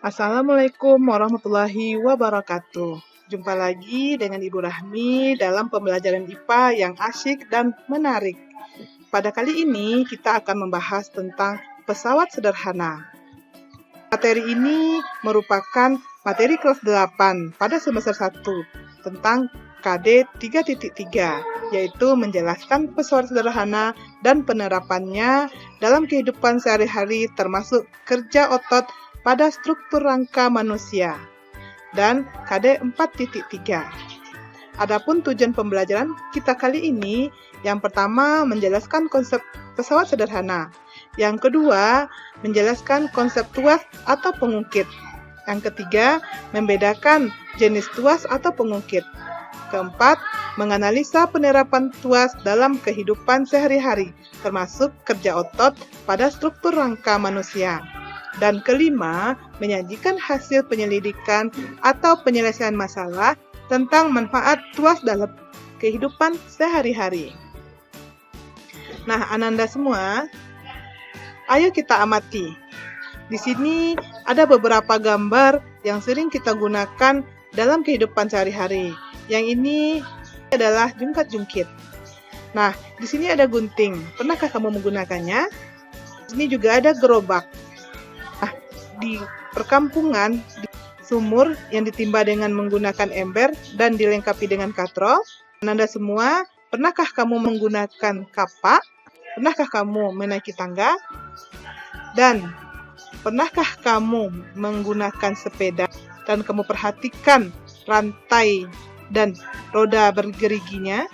Assalamualaikum warahmatullahi wabarakatuh. Jumpa lagi dengan Ibu Rahmi dalam pembelajaran IPA yang asyik dan menarik. Pada kali ini kita akan membahas tentang pesawat sederhana. Materi ini merupakan materi kelas 8 pada semester 1 tentang KD 3.3, yaitu menjelaskan pesawat sederhana dan penerapannya dalam kehidupan sehari-hari termasuk kerja otot pada struktur rangka manusia, dan KD 4.3. Adapun tujuan pembelajaran kita kali ini, yang pertama menjelaskan konsep pesawat sederhana, yang kedua menjelaskan konsep tuas atau pengungkit, yang ketiga membedakan jenis tuas atau pengungkit, keempat menganalisa penerapan tuas dalam kehidupan sehari-hari, termasuk kerja otot pada struktur rangka manusia. Dan kelima, menyajikan hasil penyelidikan atau penyelesaian masalah tentang manfaat tuas dalam kehidupan sehari-hari. Nah, Ananda semua, ayo kita amati. Di sini ada beberapa gambar yang sering kita gunakan dalam kehidupan sehari-hari. Yang ini adalah jungkat-jungkit. Nah, di sini ada gunting. Pernahkah kamu menggunakannya? Di sini juga ada gerobak. Di perkampungan, di sumur yang ditimba dengan menggunakan ember dan dilengkapi dengan katrol. Anda semua, pernahkah kamu menggunakan kapak? Pernahkah kamu menaiki tangga? Dan pernahkah kamu menggunakan sepeda dan kamu perhatikan rantai dan roda bergeriginya?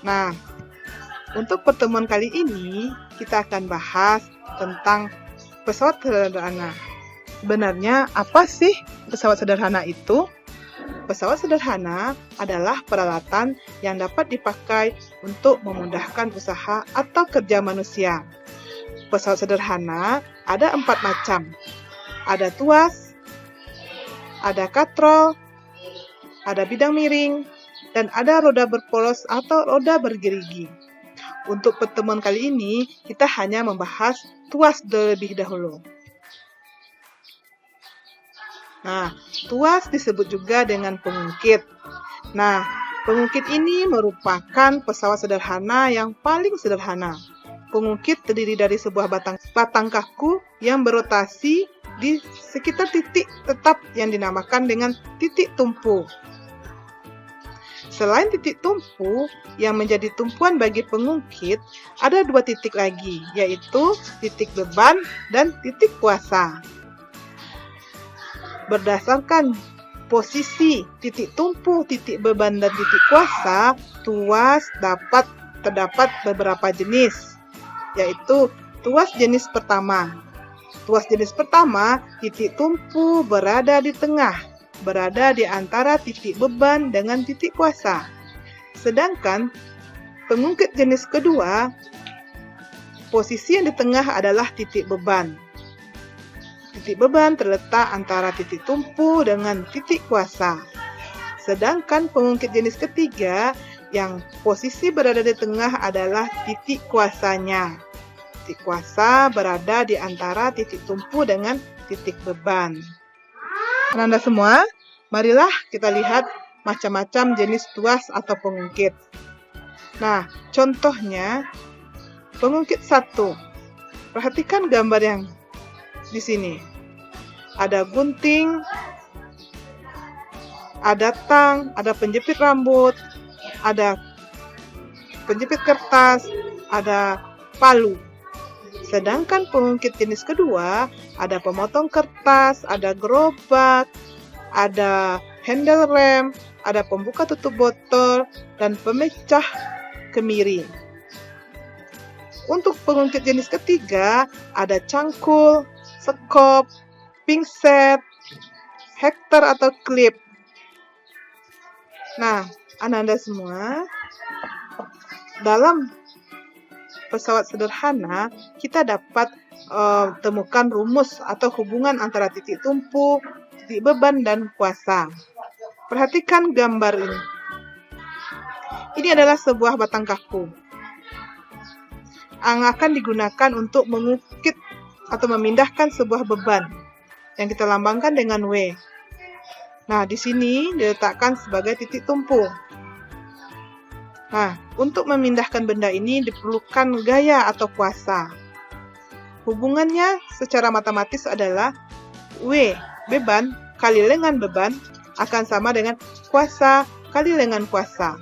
Nah, untuk pertemuan kali ini kita akan bahas tentang pesawat sederhana. Sebenarnya apa sih pesawat sederhana itu? Pesawat sederhana adalah peralatan yang dapat dipakai untuk memudahkan usaha atau kerja manusia. Pesawat sederhana ada 4 macam. Ada tuas, ada katrol, ada bidang miring, dan ada roda berpolos atau roda bergerigi. Untuk pertemuan kali ini, kita hanya membahas tuas terlebih dahulu. Nah, tuas disebut juga dengan pengungkit. Nah, pengungkit ini merupakan pesawat sederhana yang paling sederhana. Pengungkit terdiri dari sebuah batang kaku yang berotasi di sekitar titik tetap yang dinamakan dengan titik tumpu. Selain titik tumpu yang menjadi tumpuan bagi pengungkit, ada 2 titik lagi, yaitu titik beban dan titik kuasa. Berdasarkan posisi titik tumpu, titik beban, dan titik kuasa, tuas terdapat beberapa jenis, yaitu tuas jenis pertama. Tuas jenis pertama, titik tumpu berada di tengah, berada di antara titik beban dengan titik kuasa. Sedangkan pengungkit jenis kedua, posisi yang di tengah adalah titik beban. Titik beban terletak antara titik tumpu dengan titik kuasa. Sedangkan pengungkit jenis ketiga, yang posisi berada di tengah adalah titik kuasanya. Titik kuasa berada di antara titik tumpu dengan titik beban. Anda semua, marilah kita lihat macam-macam jenis tuas atau pengungkit. Nah, contohnya pengungkit 1. Perhatikan gambar yang di sini. Ada gunting, ada tang, ada penjepit rambut, ada penjepit kertas, ada palu. Sedangkan pengungkit jenis kedua, ada pemotong kertas, ada gerobak, ada handle rem, ada pembuka tutup botol, dan pemecah kemiri. Untuk pengungkit jenis ketiga, ada cangkul, sekop, pingset, hektar atau klip. Nah, Anda semua, dalam pesawat sederhana, kita dapat temukan rumus atau hubungan antara titik tumpu, titik beban, dan kuasa. Perhatikan gambar ini. Ini adalah sebuah batang kaku yang akan digunakan untuk mengukit atau memindahkan sebuah beban yang kita lambangkan dengan W. Nah, di sini diletakkan sebagai titik tumpu. Nah, untuk memindahkan benda ini diperlukan gaya atau kuasa. Hubungannya secara matematis adalah W, beban, kali lengan beban akan sama dengan kuasa kali lengan kuasa.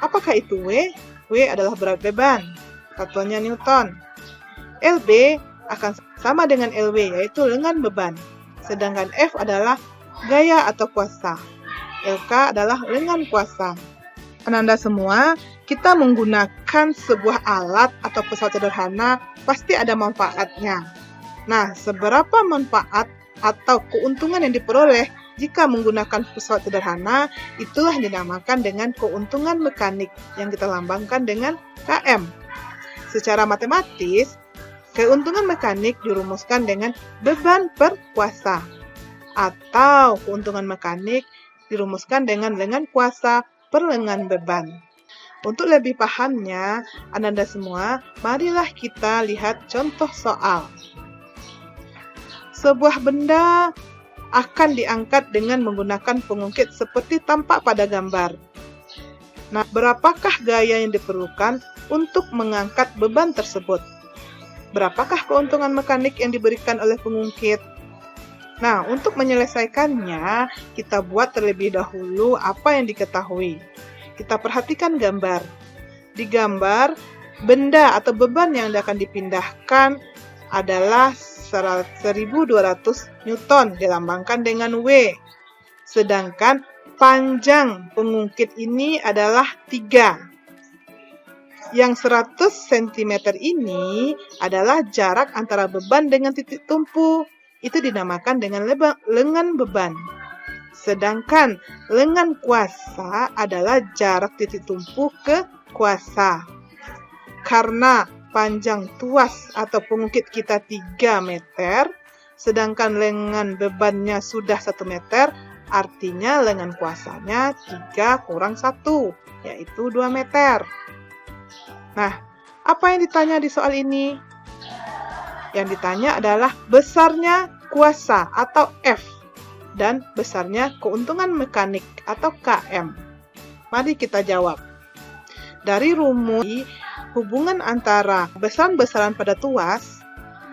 Apakah itu W? W adalah berat beban, satuannya Newton. LB akan sama dengan LW, yaitu lengan beban. Sedangkan F adalah gaya atau kuasa. LK adalah lengan kuasa. Ananda semua, kita menggunakan sebuah alat atau pesawat sederhana pasti ada manfaatnya. Nah, seberapa manfaat atau keuntungan yang diperoleh jika menggunakan pesawat sederhana, itulah dinamakan dengan keuntungan mekanik yang kita lambangkan dengan KM. Secara matematis, keuntungan mekanik dirumuskan dengan beban per kuasa, atau keuntungan mekanik dirumuskan dengan lengan kuasa per lengan beban. Untuk lebih pahamnya, Ananda semua, marilah kita lihat contoh soal. Sebuah benda akan diangkat dengan menggunakan pengungkit seperti tampak pada gambar. Nah, berapakah gaya yang diperlukan untuk mengangkat beban tersebut? Berapakah keuntungan mekanik yang diberikan oleh pengungkit? Nah, untuk menyelesaikannya, kita buat terlebih dahulu apa yang diketahui. Kita perhatikan gambar. Di gambar, benda atau beban yang akan dipindahkan adalah 1200 Newton, dilambangkan dengan W. Sedangkan panjang pengungkit ini adalah 3. Yang 100 cm ini adalah jarak antara beban dengan titik tumpu. Itu dinamakan dengan lengan beban. Sedangkan lengan kuasa adalah jarak titik tumpu ke kuasa. Karena panjang tuas atau pengungkit kita 3 meter, sedangkan lengan bebannya sudah 1 meter, artinya lengan kuasanya 3 kurang 1, yaitu 2 meter. Nah, apa yang ditanya di soal ini? Yang ditanya adalah besarnya kuasa atau F dan besarnya keuntungan mekanik atau KM. Mari kita jawab. Dari rumus hubungan antara besaran-besaran pada tuas,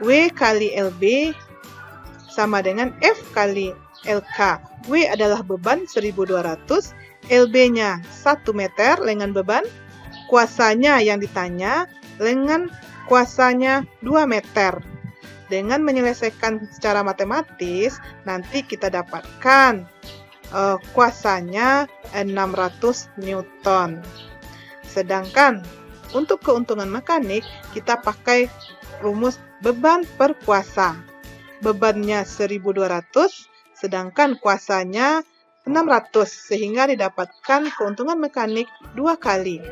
W kali LB sama dengan F kali LK. W adalah beban 1200, LB-nya 1 meter lengan beban, kuasanya yang ditanya, lengan kuasanya 2 meter. Dengan menyelesaikan secara matematis, nanti kita dapatkan kuasanya 600 Newton. Sedangkan untuk keuntungan mekanik, kita pakai rumus beban per kuasa. Bebannya 1200, sedangkan kuasanya 600, sehingga didapatkan keuntungan mekanik 2 kali.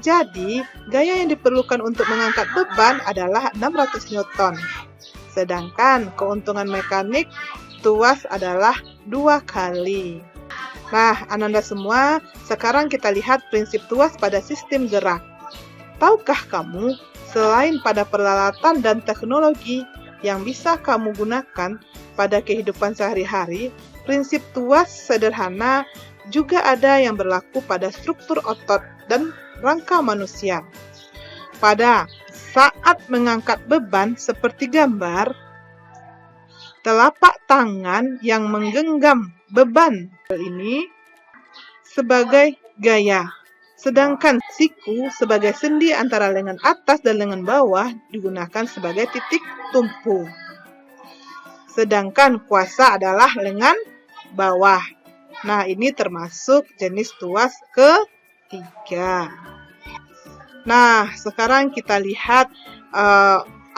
Jadi, gaya yang diperlukan untuk mengangkat beban adalah 600 Newton. Sedangkan keuntungan mekanik tuas adalah 2 kali. Nah, Ananda semua, sekarang kita lihat prinsip tuas pada sistem gerak. Tahukah kamu, selain pada peralatan dan teknologi yang bisa kamu gunakan pada kehidupan sehari-hari, prinsip tuas sederhana juga ada yang berlaku pada struktur otot dan rangka manusia. Pada saat mengangkat beban seperti gambar, telapak tangan yang menggenggam beban ini sebagai gaya. Sedangkan siku sebagai sendi antara lengan atas dan lengan bawah digunakan sebagai titik tumpu. Sedangkan kuasa adalah lengan bawah. Nah, ini termasuk jenis tuas ketiga. Nah, sekarang kita lihat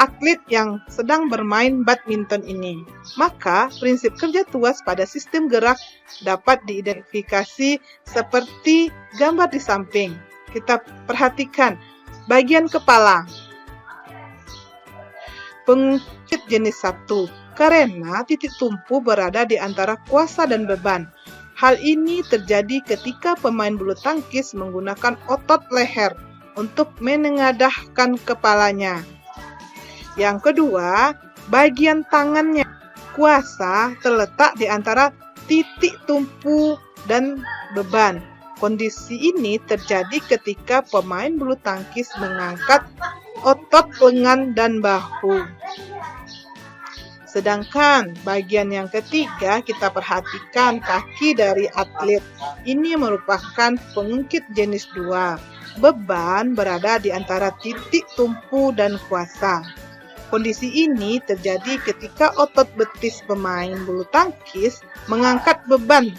atlet yang sedang bermain badminton ini. Maka, prinsip kerja tuas pada sistem gerak dapat diidentifikasi seperti gambar di samping. Kita perhatikan bagian kepala. Pengungkit jenis 1, karena titik tumpu berada di antara kuasa dan beban. Hal ini terjadi ketika pemain bulu tangkis menggunakan otot leher untuk menengadahkan kepalanya. Yang kedua, bagian tangannya. Kuasa terletak di antara titik tumpu dan beban. Kondisi ini terjadi ketika pemain bulu tangkis mengangkat otot lengan dan bahu. Sedangkan bagian yang ketiga, kita perhatikan kaki dari atlet. Ini merupakan pengungkit jenis 2. Beban berada di antara titik tumpu dan kuasa. Kondisi ini terjadi ketika otot betis pemain bulu tangkis mengangkat beban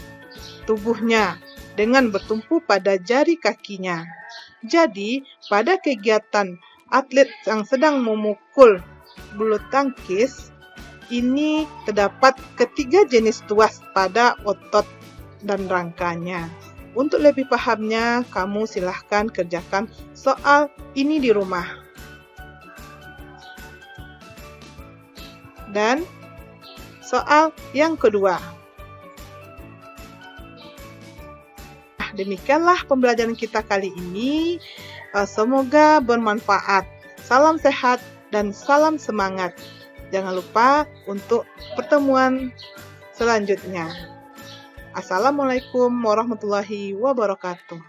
tubuhnya dengan bertumpu pada jari kakinya. Jadi, pada kegiatan atlet yang sedang memukul bulu tangkis, ini terdapat ketiga jenis tuas pada otot dan rangkanya. Untuk lebih pahamnya, kamu silahkan kerjakan soal ini di rumah. Dan soal yang kedua. Demikianlah pembelajaran kita kali ini. Semoga bermanfaat. Salam sehat dan salam semangat. Jangan lupa untuk pertemuan selanjutnya. Assalamualaikum warahmatullahi wabarakatuh.